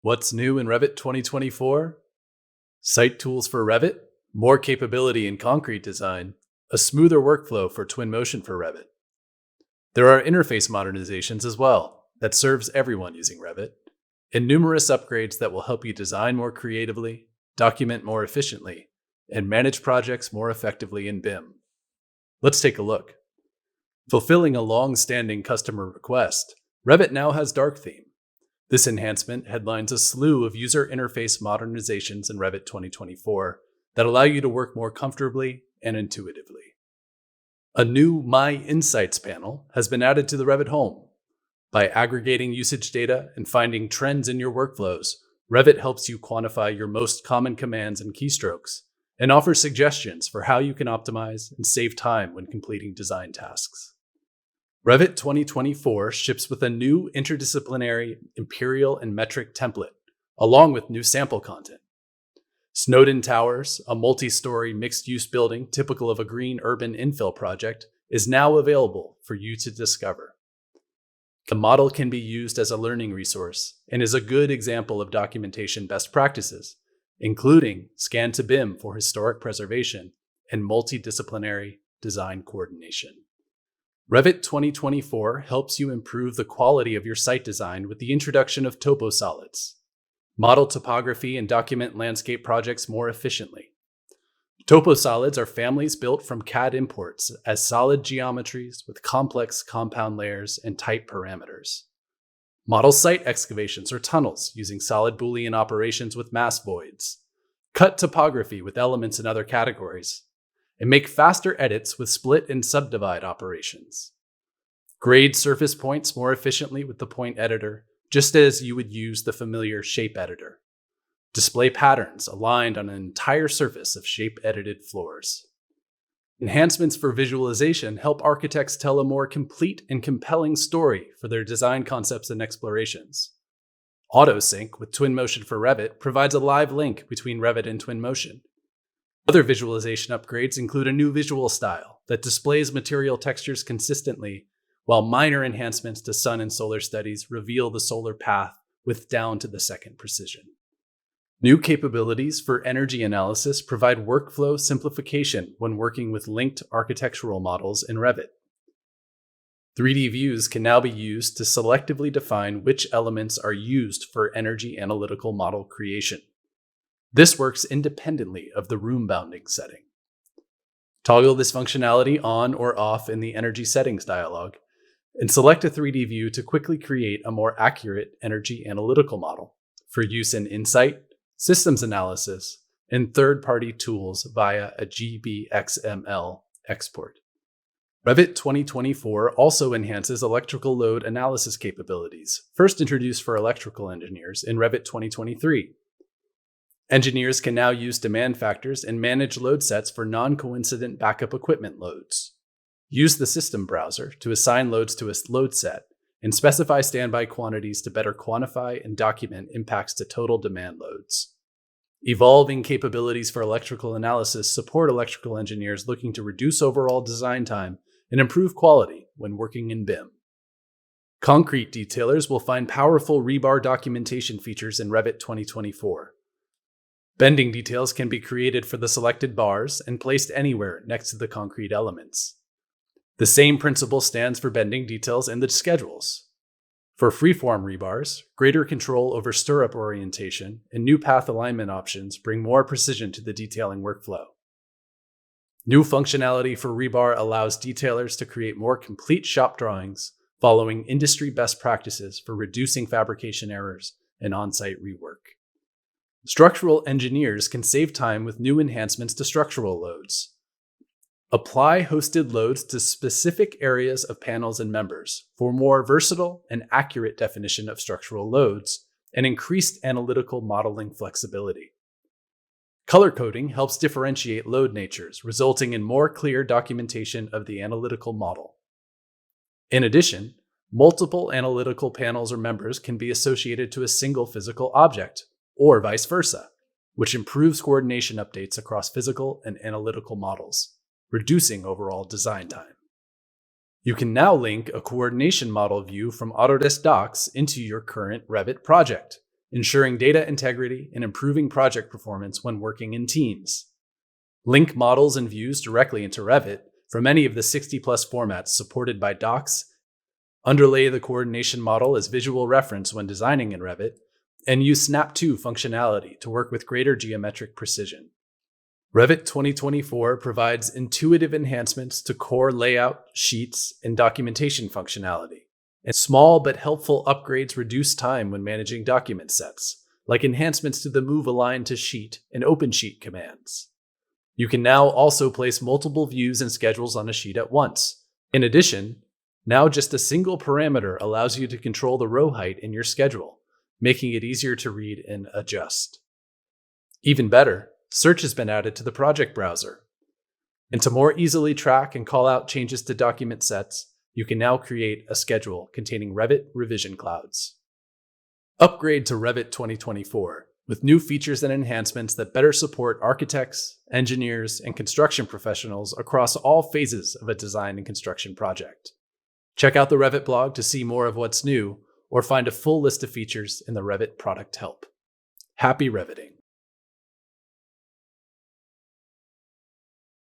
What's new in Revit 2024? Site tools for Revit, more capability in concrete design, a smoother workflow for Twinmotion for Revit. There are interface modernizations as well that serves everyone using Revit, and numerous upgrades that will help you design more creatively, document more efficiently, and manage projects more effectively in BIM. Let's take a look. Fulfilling a long-standing customer request, Revit now has Dark Theme. This enhancement headlines a slew of user interface modernizations in Revit 2024 that allow you to work more comfortably and intuitively. A new My Insights panel has been added to the Revit home. By aggregating usage data and finding trends in your workflows, Revit helps you quantify your most common commands and keystrokes and offers suggestions for how you can optimize and save time when completing design tasks. Revit 2024 ships with a new interdisciplinary imperial and metric template, along with new sample content. Snowden Towers, a multi-story mixed-use building typical of a green urban infill project, is now available for you to discover. The model can be used as a learning resource and is a good example of documentation best practices, including Scan to BIM for historic preservation and multidisciplinary design coordination. Revit 2024 helps you improve the quality of your site design with the introduction of toposolids. Model topography and document landscape projects more efficiently. Toposolids are families built from CAD imports as solid geometries with complex compound layers and tight parameters. Model site excavations or tunnels using solid Boolean operations with mass voids. Cut topography with elements in other categories. And make faster edits with split and subdivide operations. Grade surface points more efficiently with the point editor, just as you would use the familiar shape editor. Display patterns aligned on an entire surface of shape-edited floors. Enhancements for visualization help architects tell a more complete and compelling story for their design concepts and explorations. AutoSync with Twinmotion for Revit provides a live link between Revit and Twinmotion. Other visualization upgrades include a new visual style that displays material textures consistently, while minor enhancements to sun and solar studies reveal the solar path with down-to-the-second precision. New capabilities for energy analysis provide workflow simplification when working with linked architectural models in Revit. 3D views can now be used to selectively define which elements are used for energy analytical model creation. This works independently of the room bounding setting. Toggle this functionality on or off in the Energy Settings dialog, and select a 3D view to quickly create a more accurate energy analytical model for use in Insight, systems analysis, and third-party tools via a GBXML export. Revit 2024 also enhances electrical load analysis capabilities, first introduced for electrical engineers in Revit 2023. Engineers can now use demand factors and manage load sets for non-coincident backup equipment loads. Use the system browser to assign loads to a load set and specify standby quantities to better quantify and document impacts to total demand loads. Evolving capabilities for electrical analysis support electrical engineers looking to reduce overall design time and improve quality when working in BIM. Concrete detailers will find powerful rebar documentation features in Revit 2024. Bending details can be created for the selected bars and placed anywhere next to the concrete elements. The same principle stands for bending details in the schedules. For freeform rebars, greater control over stirrup orientation and new path alignment options bring more precision to the detailing workflow. New functionality for rebar allows detailers to create more complete shop drawings following industry best practices for reducing fabrication errors and on-site rework. Structural engineers can save time with new enhancements to structural loads. Apply hosted loads to specific areas of panels and members for more versatile and accurate definition of structural loads and increased analytical modeling flexibility. Color coding helps differentiate load natures, resulting in more clear documentation of the analytical model. In addition, multiple analytical panels or members can be associated to a single physical object, or vice versa, which improves coordination updates across physical and analytical models, reducing overall design time. You can now link a coordination model view from Autodesk Docs into your current Revit project, ensuring data integrity and improving project performance when working in teams. Link models and views directly into Revit from any of the 60-plus formats supported by docs. Underlay the coordination model as visual reference when designing in Revit, and use Snap To functionality to work with greater geometric precision. Revit 2024 provides intuitive enhancements to core layout, sheets, and documentation functionality. And small but helpful upgrades reduce time when managing document sets, like enhancements to the Move Align to Sheet and Open Sheet commands. You can now also place multiple views and schedules on a sheet at once. In addition, now just a single parameter allows you to control the row height in your schedule, making it easier to read and adjust. Even better, search has been added to the project browser. And to more easily track and call out changes to document sets, you can now create a schedule containing Revit revision clouds. Upgrade to Revit 2024 with new features and enhancements that better support architects, engineers, and construction professionals across all phases of a design and construction project. Check out the Revit blog to see more of what's new, or find a full list of features in the Revit product help. Happy Reviting!